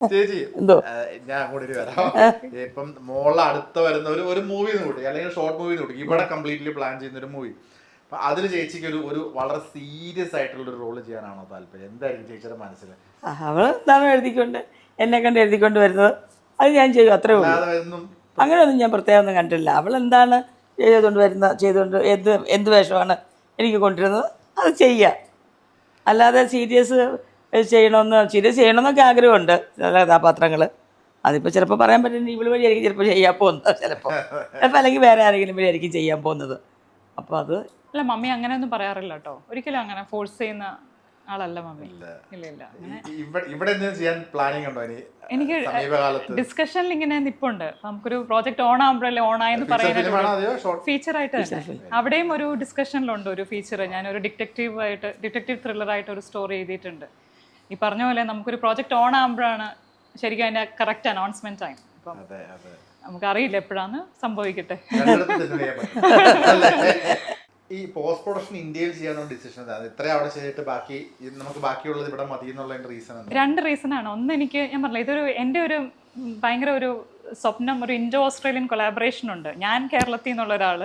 ചേച്ചി എന്തോ ഞാൻ അങ്ങോട്ട് വരാം. ഇപ്പം മോളെ അടുത്ത വരുന്ന ഒരു മൂവി കൂട്ടി അല്ലെങ്കിൽ ഷോർട്ട് മൂവി കൂട്ടി ഇവിടെ കംപ്ലീറ്റ്ലി പ്ലാൻ ചെയ്യുന്ന ഒരു മൂവി. അപ്പൊ അതിൽ ചേച്ചിക്ക് ഒരു വളരെ സീരിയസ് ആയിട്ടുള്ള ഒരു റോള് ചെയ്യാനാണോ താല്പര്യം? എന്തായിരിക്കും ചേച്ചിയുടെ മനസ്സിൽ? അവൾ എന്താണ് എഴുതിക്കൊണ്ട് എന്നെ കണ്ട് എഴുതിക്കൊണ്ട് വരുന്നത് അത് ഞാൻ ചെയ്യും, അത്രേ ഉള്ളൂ. അല്ലാതെ ഒന്നും അങ്ങനെയൊന്നും ഞാൻ പ്രത്യേകം ഒന്നും കണ്ടിട്ടില്ല. അവൾ എന്താണ് ചെയ്തുകൊണ്ട് എന്ത് വേഷമാണ് എനിക്ക് കൊണ്ടുവരുന്നത് അത് ചെയ്യുക. അല്ലാതെ സീരിയസ് ചെയ്യണമെന്നൊക്കെ ആഗ്രഹമുണ്ട് ചില കഥാപാത്രങ്ങൾ. അതിപ്പോൾ ചിലപ്പോൾ പറയാൻ പറ്റുന്ന ഇവൾ വഴിയായിരിക്കും ചിലപ്പോൾ ചെയ്യാൻ പോകുന്നത്, ചിലപ്പോൾ അല്ലെങ്കിൽ വേറെ ആരെങ്കിലും വഴിയായിരിക്കും ചെയ്യാൻ പോകുന്നത്. അപ്പോൾ അത് അല്ല, മമ്മി അങ്ങനെയൊന്നും പറയാറില്ല കേട്ടോ. ഒരിക്കലും അങ്ങനെ ഫോഴ്സ് ചെയ്യുന്ന ആളല്ല മമ്മി. ഇല്ല ഇല്ല. ഇവിടെ ചെയ്യാൻ പ്ലാനിങ് ഉണ്ടോ എനിക്ക് സമീപകാലത്ത്? ഡിസ്കഷനിൽ ഇങ്ങനെ നിപ്പുണ്ട്. നമുക്കൊരു പ്രോജക്റ്റ് ഓൺ ആകുമ്പോഴല്ലേ ഓണായെന്ന് പറയുന്നത് ഫീച്ചർ ആയിട്ട് തന്നെ. അവിടെയും ഒരു ഡിസ്കഷനിലുണ്ട് ഒരു ഫീച്ചർ. ഞാനൊരു ഡിറ്റക്റ്റീവ് ത്രില്ലറായിട്ട് ഒരു സ്റ്റോറി എഴുതിയിട്ടുണ്ട്. ഈ പറഞ്ഞ പോലെ നമുക്കൊരു പ്രോജക്റ്റ് ഓൺ ആകുമ്പോഴാണ് ശരിക്കും അതിന്റെ കറക്റ്റ് അനൗൺസ്മെന്റ് ടൈം. അപ്പം നമുക്കറിയില്ല എപ്പോഴാണ് സംഭവിക്കട്ടെ. ഈ പോസ്റ്റ് പ്രൊഡക്ഷൻ ഇന്ത്യയിൽ ചെയ്യാനുള്ള ഡിസിഷൻ ഇത്ര അവിടെ ചെയ്തിട്ട് നമുക്ക് ബാക്കിയുള്ളത് ഇവിടെ മതി എന്നുള്ള റീസൺ? രണ്ട് റീസണാണ്. ഒന്ന്, എനിക്ക് ഞാൻ പറഞ്ഞില്ല, ഇതൊരു എൻ്റെ ഒരു ഭയങ്കര ഒരു സ്വപ്നം, ഒരു ഇൻഡോ ഓസ്ട്രേലിയൻ കൊളാബറേഷൻ ഉണ്ട്. ഞാൻ കേരളത്തിൽ നിന്നുള്ള ഒരാൾ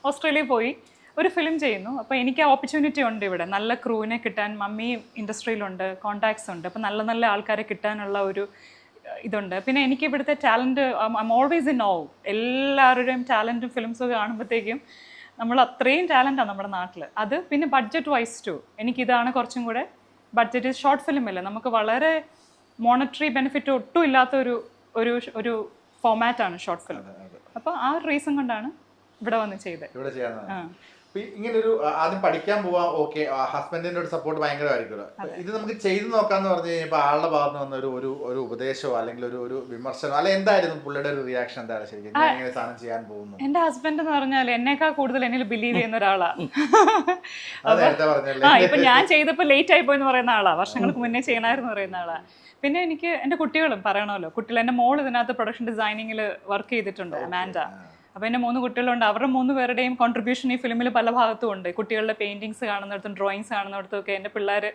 ഓസ്ട്രേലിയയിൽ പോയി ഒരു ഫിലിം ചെയ്യുന്നു. അപ്പോൾ എനിക്ക് ഓപ്പർച്യൂണിറ്റി ഉണ്ട് ഇവിടെ. നല്ല ക്രൂവിനെ കിട്ടാൻ, മമ്മി ഇൻഡസ്ട്രിയിലുണ്ട്, കോൺടാക്ട്സ് ഉണ്ട്. അപ്പോൾ നല്ല നല്ല ആൾക്കാരെ കിട്ടാനുള്ള ഒരു ഇതുണ്ട്. പിന്നെ എനിക്ക് ഇവിടുത്തെ talent, I am always in awe. എല്ലാവരുടെയും ടാലൻറ്റും ഫിലിംസൊക്കെ കാണുമ്പോഴത്തേക്കും നമ്മൾ അത്രയും ടാലൻ്റാണ് നമ്മുടെ നാട്ടിൽ. അത് പിന്നെ ബഡ്ജറ്റ് വൈസ് ടു എനിക്കിതാണ് കുറച്ചും കൂടെ ബഡ്ജറ്റ്. ഷോർട്ട് ഫിലിം അല്ലേ, നമുക്ക് വളരെ മോണിറ്ററി ബെനിഫിറ്റ് ഒട്ടും ഇല്ലാത്ത ഒരു ഫോമാറ്റാണ് ഷോർട്ട് ഫിലിം. അപ്പോൾ ആ ഒരു റീസൺ കൊണ്ടാണ് ഇവിടെ വന്ന് ചെയ്തത്. ഇങ്ങനെ ഒരു ആദ്യം പഠിക്കാൻ പോവാം, ഓക്കെ, ഹസ്ബൻഡിന്റെ ഒരു സപ്പോർട്ട് ഭയങ്കരമായിരിക്കുമല്ലോ. ഇത് നമുക്ക് ചെയ്തു നോക്കാന്ന് പറഞ്ഞു കഴിഞ്ഞപ്പോൾ ആളുടെ ഭാഗത്ത് വന്ന ഒരു ഉപദേശമോ അല്ലെങ്കിൽ ഒരു വിമർശനം അല്ലെ എന്തായിരുന്നു പുള്ളിയുടെ ഒരു റിയാക്ഷൻ? എന്താണ് ശരിക്കും ഇങ്ങനെ സാധനം ചെയ്യാൻ പോകുന്നു? എന്റെ ഹസ്ബൻഡ് എന്ന് പറഞ്ഞാൽ എന്നേക്കാൾ കൂടുതൽ എന്നിൽ ബിലീവ് ചെയ്യുന്ന ഒരാളാണ്. ഇപ്പൊ ഞാൻ ചെയ്തപ്പോ ലേറ്റ് ആയി പോയെന്ന് പറയുന്ന ആളാ, വർഷങ്ങൾക്ക് മുന്നേ ചെയ്യണമായിരുന്നു പറയുന്ന ആളാ. പിന്നെ എനിക്ക് എൻ്റെ കുട്ടികളും പറയണമല്ലോ, എൻ്റെ മോൾ ഇതിനകത്ത് പ്രൊഡക്ഷൻ ഡിസൈനിങ്ങിൽ വർക്ക് ചെയ്തിട്ടുണ്ട്, അമാൻഡ. അപ്പോൾ എൻ്റെ 3 കുട്ടികളുണ്ട്. അവരുടെ 3 പേരുടെയും കോൺട്രിബ്യൂഷൻ ഈ ഫിലിമിൽ പല ഭാഗത്തും ഉണ്ട്. കുട്ടികളുടെ പെയിൻറ്റിങ്സ് കാണുന്നിടത്തും ഡ്രോയിങ്സ് കാണുന്നിടത്തും ഒക്കെ എൻ്റെ പിള്ളേർ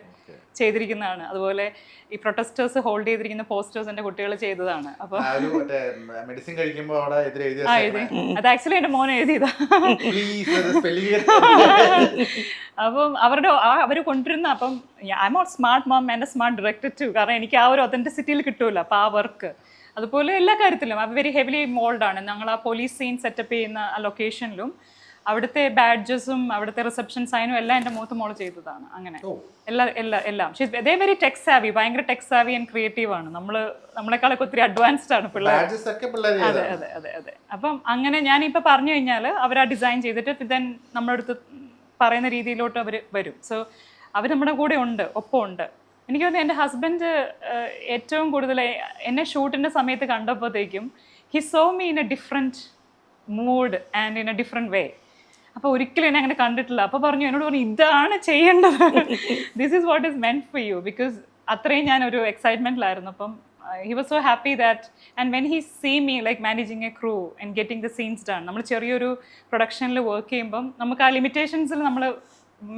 ചെയ്തിരിക്കുന്നതാണ്. അതുപോലെ ഈ പ്രൊട്ടസ്റ്റേഴ്സ് ഹോൾഡ് ചെയ്തിരിക്കുന്ന പോസ്റ്റേഴ്സ് എൻ്റെ കുട്ടികൾ ചെയ്തതാണ്. അപ്പോൾ അത് ആക്ച്വലി എൻ്റെ മോൻ എഴുതിയതാ. അപ്പം അവർ കൊണ്ടുവരുന്ന, അപ്പം I'm not smart mum and a smart director too. കാരണം എനിക്ക് ആ ഒരു ഒതൻറ്റിസിറ്റിയിൽ കിട്ടൂല. അപ്പോൾ ആ വർക്ക് അതുപോലെ എല്ലാ കാര്യത്തിലും വെരി ഹെവിലി ഇൻവോൾവ് ആണ്. ഞങ്ങൾ ആ പോലീസ് സീൻ സെറ്റപ്പ് ചെയ്യുന്ന ആ ലൊക്കേഷനിലും അവിടുത്തെ ബാഡ്ജസും അവിടുത്തെ റിസപ്ഷൻ സൈനും എല്ലാം എൻ്റെ മോള് ചെയ്തതാണ്. അങ്ങനെ എല്ലാം ദേ വെരി ടെക് സാവി, ഭയങ്കര ടെക് സാവി ആൻഡ് ക്രിയേറ്റീവ് ആണ്. നമ്മളെക്കാളൊക്കെ ഒത്തിരി അഡ്വാൻസ്ഡ് ആണ് പിള്ളേർ. അതെ അതെ അതെ അതെ. അപ്പം അങ്ങനെ ഞാനിപ്പോൾ പറഞ്ഞു കഴിഞ്ഞാൽ അവർ ആ ഡിസൈൻ ചെയ്തിട്ട് ദെൻ നമ്മളടുത്ത് പറയുന്ന രീതിയിലോട്ട് അവർ വരും. സോ അവർ നമ്മുടെ കൂടെ ഉണ്ട്, ഒപ്പം ഉണ്ട്. എനിക്ക് തോന്നുന്നു എൻ്റെ ഹസ്ബൻഡ് ഏറ്റവും കൂടുതൽ എന്നെ ഷൂട്ടിൻ്റെ സമയത്ത് കണ്ടപ്പോഴത്തേക്കും he saw me in a different mood and in a different way. അപ്പോൾ ഒരിക്കലും എന്നെ അങ്ങനെ കണ്ടിട്ടില്ല. അപ്പോൾ എന്നോട് പറഞ്ഞു ഇതാണ് ചെയ്യേണ്ടത്, this is what is meant for you. Because അത്രയും ഞാനൊരു എക്സൈറ്റ്മെൻറ്റിലായിരുന്നു. അപ്പം he was so happy that, and when he see me like managing a crew and getting the scenes done, നമ്മൾ ചെറിയൊരു പ്രൊഡക്ഷനിൽ വർക്ക് ചെയ്യുമ്പം നമുക്ക് ആ ലിമിറ്റേഷൻസിൽ നമ്മൾ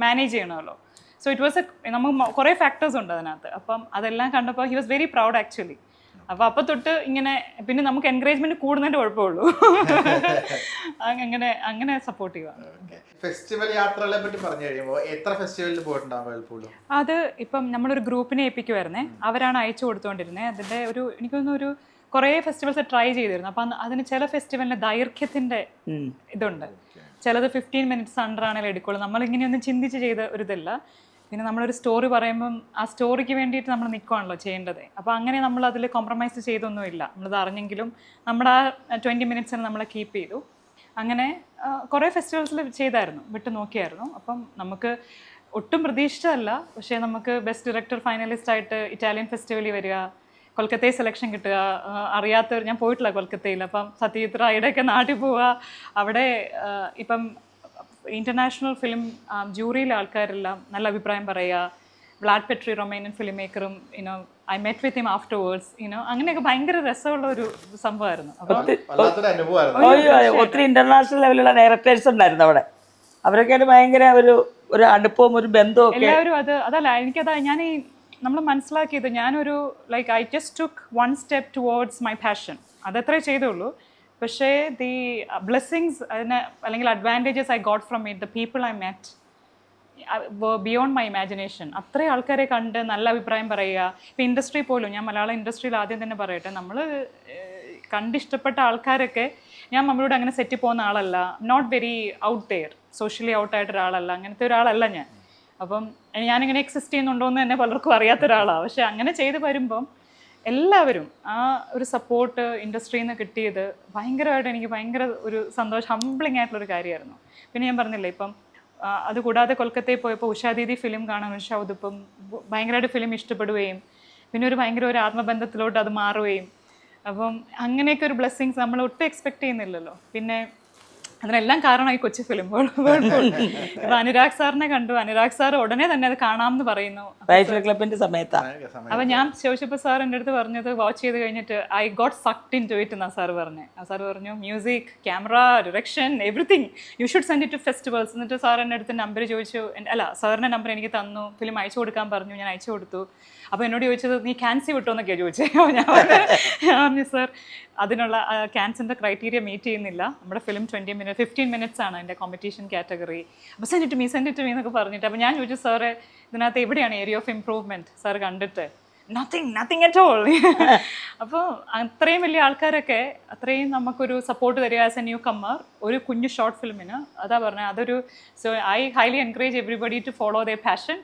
മാനേജ് ചെയ്യണമല്ലോ. സോ ഇറ്റ് വാസ് നമുക്ക് കുറേ ഫാക്ടേഴ്സ് ഉണ്ട് അതിനകത്ത്. അപ്പം അതെല്ലാം കണ്ടപ്പോൾ he was very proud actually. അപ്പോൾ തൊട്ട് ഇങ്ങനെ പിന്നെ നമുക്ക് എൻകറേജ്മെന്റ് കൂടുന്നതിന്റെ കുഴപ്പമുള്ളൂ. അങ്ങനെ സപ്പോർട്ടീവാണ്. ഫെസ്റ്റിവൽ യാത്രകളെ പറ്റി പറഞ്ഞു കഴിയുമ്പോൾ എത്ര ഫെസ്റ്റിവലിൽ പോയിട്ടുണ്ടാവും? അത് ഇപ്പം നമ്മളൊരു ഗ്രൂപ്പിനെ ഏൽപ്പിക്കുമായിരുന്നേ, അവരാണ് അയച്ചു കൊടുത്തുകൊണ്ടിരുന്നത്. അതിൻ്റെ എനിക്ക് തോന്നുന്നു ഒരു കുറേ ഫെസ്റ്റിവൽസ് ട്രൈ ചെയ്തിരുന്നു. അപ്പം അതിന് ചില ഫെസ്റ്റിവലിന് ദൈർഘ്യത്തിൻ്റെ ഇതുണ്ട്. ചിലത് 15 minutes അണ്ടറാണെങ്കിലും എടുക്കുള്ളൂ. നമ്മളിങ്ങനെയൊന്നും ചിന്തിച്ച് ചെയ്ത ഒരു ഇതല്ല. പിന്നെ നമ്മളൊരു സ്റ്റോറി പറയുമ്പം ആ സ്റ്റോറിക്ക് വേണ്ടിയിട്ട് നമ്മൾ നിൽക്കുകയാണല്ലോ ചെയ്യേണ്ടത്. അപ്പോൾ അങ്ങനെ നമ്മൾ അതിൽ കോംപ്രമൈസ് ചെയ്തൊന്നുമില്ല. നമ്മളത് അറിഞ്ഞെങ്കിലും നമ്മുടെ ആ 20 minutes നമ്മളെ കീപ്പ് ചെയ്തു. അങ്ങനെ കുറേ ഫെസ്റ്റിവൽസിൽ ചെയ്തായിരുന്നു, വിട്ട് നോക്കിയായിരുന്നു. അപ്പം നമുക്ക് ഒട്ടും പ്രതീക്ഷിച്ചതല്ല, പക്ഷേ നമുക്ക് ബെസ്റ്റ് ഡയറക്ടർ ഫൈനലിസ്റ്റ് ആയിട്ട് ഇറ്റാലിയൻ ഫെസ്റ്റിവലിൽ വരിക, കൊൽക്കത്തയിൽ സെലക്ഷൻ കിട്ടുക. അറിയാത്തവർ, ഞാൻ പോയിട്ടില്ല കൊൽക്കത്തയിൽ. അപ്പം സത്യജിത് റായിയുടെയൊക്കെ നാട്ടിൽ പോവുക. അവിടെ ഇപ്പം ഇൻ്റർനാഷണൽ ഫിലിം ജൂറിയിലെ ആൾക്കാരെല്ലാം നല്ല അഭിപ്രായം പറയുക. വ്ളാഡ് പെട്രി, റൊമേനിയൻ ഫിലിം മേക്കറും I met with him afterwards. അങ്ങനെയൊക്കെ ഭയങ്കര രസമുള്ള ഒരു സംഭവമായിരുന്നു. ഒത്തിരി ഇന്റർനാഷണൽ ലെവലുള്ള ഡയറക്ടേഴ്സ് ഉണ്ടായിരുന്നു അവിടെ. അവരൊക്കെ ഭയങ്കര ഒരു അടുപ്പവും ഒരു ബന്ധവും എല്ലാവരും അതല്ല എനിക്കതാ ഞാൻ ഈ നമ്മൾ മനസ്സിലാക്കിയത് ഞാനൊരു like I just took one step towards my passion, അതത്രേ ചെയ്തുള്ളൂ. പക്ഷേ ദി ബ്ലെസ്സിങ്സ് അതിന് അല്ലെങ്കിൽ advantages I got from it, the people I met beyond my imagination. അത്രയും ആൾക്കാരെ കണ്ട് നല്ല അഭിപ്രായം പറയുക. ഇപ്പം ഇൻഡസ്ട്രി പോലും, ഞാൻ മലയാളം ഇൻഡസ്ട്രിയിൽ ആദ്യം തന്നെ പറയട്ടെ, നമ്മൾ കണ്ടിഷ്ടപ്പെട്ട ആൾക്കാരൊക്കെ, ഞാൻ നമ്മളോട് അങ്ങനെ സെറ്റ് പോകുന്ന ആളല്ല, not very out there, socially ഔട്ടായിട്ട് ഒരാളല്ല, അങ്ങനത്തെ ഒരാളല്ല ഞാൻ. അപ്പം ഞാനിങ്ങനെ എക്സിസ്റ്റ് ചെയ്യുന്നുണ്ടോ എന്ന് തന്നെ പലർക്കും അറിയാത്ത ഒരാളാണ്. പക്ഷെ അങ്ങനെ ചെയ്ത് വരുമ്പം എല്ലാവരും ആ ഒരു സപ്പോർട്ട് ഇൻഡസ്ട്രിയിൽ നിന്ന് കിട്ടിയത് ഭയങ്കരമായിട്ട് എനിക്ക് ഭയങ്കര ഒരു സന്തോഷം, ഹംബ്ലിംഗ് ആയിട്ടുള്ളൊരു കാര്യമായിരുന്നു. പിന്നെ ഞാൻ പറഞ്ഞില്ലേ, ഇപ്പം അതുകൂടാതെ കൊൽക്കത്തയിൽ പോയപ്പോൾ ഉഷാദീദി ഫിലിം കാണാൻ പക്ഷേ അതിപ്പം ഭയങ്കരമായിട്ട് ഫിലിം ഇഷ്ടപ്പെടുകയും പിന്നെ ഒരു ഭയങ്കര ഒരു ആത്മബന്ധത്തിലോട്ട് അത് മാറുകയും, അപ്പം അങ്ങനെയൊക്കെ ഒരു ബ്ലെസ്സിങ്സ് നമ്മൾ ഒട്ടും എക്സ്പെക്ട് ചെയ്യുന്നില്ലല്ലോ. പിന്നെ അതിനെല്ലാം കാരണം ഈ കൊച്ചു ഫിലിം വേൾപൂൾ. ഇപ്പൊ അനുരാഗ് സാറിനെ കണ്ടു, അനുരാഗ് സാർ ഉടനെ തന്നെ അത് കാണാമെന്ന് പറയുന്നു. റൈഫിൾ ക്ലബിന്റെ സമയത്താണ്. അപ്പൊ ഞാൻ ചോദിച്ചപ്പോൾ സാർ എൻ്റെ അടുത്ത് പറഞ്ഞത് വാച്ച് ചെയ്ത് കഴിഞ്ഞിട്ട് I got sucked in to it എന്നാ സാർ പറഞ്ഞു. ആ സാർ പറഞ്ഞു music, camera, direction, everything you should send it to festivals. എന്നിട്ട് സാർ എൻ്റെ അടുത്ത് നമ്പർ ചോദിച്ചു, അല്ല സാറിൻ്റെ നമ്പർ എനിക്ക് തന്നു, ഫിലിം അയച്ചു കൊടുക്കാൻ പറഞ്ഞു, ഞാൻ അയച്ചു കൊടുത്തു. അപ്പോൾ എന്നോട് ചോദിച്ചത് നീ ക്യാൻസി വിട്ടോ എന്നൊക്കെയാണ് ചോദിച്ചത്. ഞാൻ പറഞ്ഞു സാർ അതിനുള്ള ക്യാൻസിൻ്റെ ക്രൈറ്റീരിയ മീറ്റ് ചെയ്യുന്നില്ല, നമ്മുടെ ഫിലിം 15 മിനിറ്റ്സ് ആണ് അതിൻ്റെ കോമ്പറ്റീഷൻ കാറ്റഗറി, അപ്പോൾ സെൻഡ് ഇറ്റ് മീ എന്നൊക്കെ പറഞ്ഞിട്ട്. അപ്പോൾ ഞാൻ ചോദിച്ചു സാറേ ഇതിനകത്ത് എവിടെയാണ് ഏരിയ ഓഫ് ഇംപ്രൂവ്മെൻറ്റ് സാർ കണ്ടിട്ട്? Nothing at all. അപ്പോൾ അത്രയും വലിയ ആൾക്കാരൊക്കെ അത്രയും നമുക്കൊരു സപ്പോർട്ട് തരിക ആസ് എ ന്യൂ കമ്മർ ഒരു കുഞ്ഞു ഷോർട്ട് ഫിലിമിന്, അതാ പറഞ്ഞത് അതൊരു. So I highly encourage everybody to follow their passion.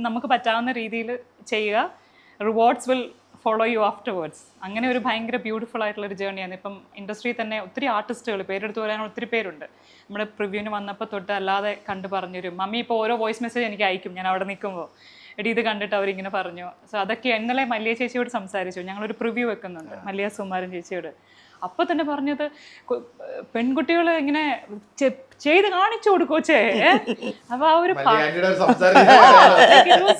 നമുക്ക് പറ്റാവുന്ന രീതിയിൽ ചെയ്യുക, rewards will follow you afterwards. അങ്ങനെ ഒരു ഭയങ്കര ബ്യൂട്ടിഫുൾ ആയിട്ടുള്ളൊരു ജേർണിയാണ്. ഇപ്പം ഇൻഡസ്ട്രിയിൽ തന്നെ ഒത്തിരി ആർട്ടിസ്റ്റുകൾ പേരെടുത്ത് പറയാൻ ഒത്തിരി പേരുണ്ട്. നമ്മുടെ പ്രിവ്യൂവിന് വന്നപ്പോൾ തൊട്ട് അല്ലാതെ കണ്ടു പറഞ്ഞൊരു മമ്മി ഇപ്പോൾ ഓരോ വോയിസ് മെസ്സേജ് എനിക്ക് അയക്കും ഞാൻ അവിടെ നിൽക്കുമ്പോൾ, എടി ഇത് കണ്ടിട്ട് അവരിങ്ങനെ പറഞ്ഞു. സോ അതൊക്കെ ഇന്നലെ മല്ലിയ ചേച്ചിയോട് സംസാരിച്ചു, ഞങ്ങളൊരു പ്രിവ്യൂ വെക്കുന്നുണ്ട് മല്ലിയ സുമാരൻ ചേച്ചിയോട്. അപ്പോൾ തന്നെ പറഞ്ഞത് പെൺകുട്ടികൾ ഇങ്ങനെ ചെയ്ത് കാണിച്ചു കൊടുക്കോച്ചേ. അപ്പോൾ ആ ഒരു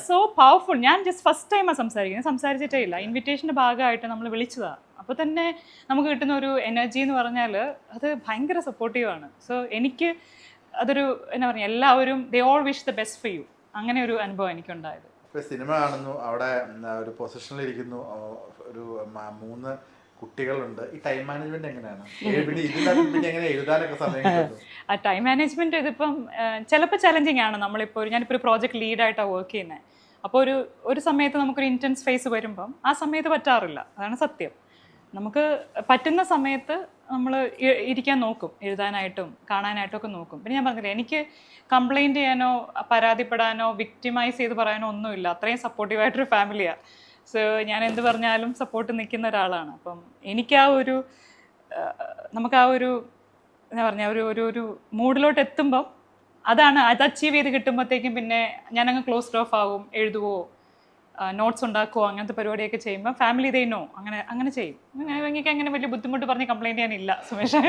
സോ പവർഫുൾ. ഞാൻ ജസ്റ്റ് ഫസ്റ്റ് ടൈമാണ് സംസാരിക്കുന്നത്, സംസാരിച്ചിട്ടേ ഇല്ല, ഇൻവിറ്റേഷൻ്റെ ഭാഗമായിട്ട് നമ്മൾ വിളിച്ചതാണ്. അപ്പോൾ തന്നെ നമുക്ക് കിട്ടുന്ന ഒരു എനർജി എന്ന് പറഞ്ഞാൽ അത് ഭയങ്കര സപ്പോർട്ടീവാണ്. സോ എനിക്ക് അതൊരു എന്നാ പറയുക, എല്ലാവരും they all wish the best for you, അങ്ങനെ ഒരു അനുഭവം എനിക്കുണ്ടായത്. സിനിമ കാണുന്നു, അവിടെ ഒരു പൊസിഷനിലിരിക്കുന്നു, ഒരു 3 കുട്ടികളുണ്ട്. ഈ ടൈം മാനേജ്മെന്റ് എങ്ങനെയാണ്? പിന്നെ എങ്ങനെ എഴുതാനൊക്കെ സമയം കിട്ടും? ആ ടൈം മാനേജ്മെന്റ് ഇതിപ്പം ചിലപ്പോൾ ചലഞ്ചിങ് ആണ്. ഞാനിപ്പോൾ ഒരു പ്രോജക്റ്റ് ലീഡായിട്ടാണ് വർക്ക് ചെയ്യുന്നത്. അപ്പോൾ ഒരു സമയത്ത് നമുക്കൊരു ഇൻറ്റൻസ് ഫേസ് വരുമ്പം ആ സമയത്ത് പറ്റാറില്ല, അതാണ് സത്യം. നമുക്ക് പറ്റുന്ന സമയത്ത് നമ്മൾ ഇരിക്കാൻ നോക്കും, എഴുതാനായിട്ടും കാണാനായിട്ടും ഒക്കെ നോക്കും. പിന്നെ ഞാൻ പറഞ്ഞില്ലേ, എനിക്ക് കംപ്ലൈൻറ്റ് ചെയ്യാനോ പരാതിപ്പെടാനോ വിക്ടിമൈസ് ചെയ്ത് പറയാനോ ഒന്നുമില്ല. അത്രയും സപ്പോർട്ടീവായിട്ടൊരു ഫാമിലിയാണ്. സോ ഞാൻ എന്ത് പറഞ്ഞാലും സപ്പോർട്ട് നിൽക്കുന്ന ഒരാളാണ്. അപ്പം എനിക്ക് നമുക്ക് ആ ഒരു എന്താ പറഞ്ഞ ഒരു മൂഡിലോട്ട് എത്തുമ്പം അത് അച്ചീവ് ചെയ്ത് കിട്ടുമ്പോഴത്തേക്കും പിന്നെ ഞാനങ്ങ് ക്ലോസ്ഡ് ഓഫ് ആകും. എഴുതുവോ നോട്ട്സ് ഉണ്ടാക്കുമോ അങ്ങനത്തെ പരിപാടിയൊക്കെ ചെയ്യുമ്പോൾ ഫാമിലി ദേ നോ, അങ്ങനെ ചെയ്യും. എനിക്ക് അങ്ങനെ വലിയ ബുദ്ധിമുട്ട് പറഞ്ഞ് കംപ്ലൈൻറ്റ് ചെയ്യാനില്ല സുമേഷ്.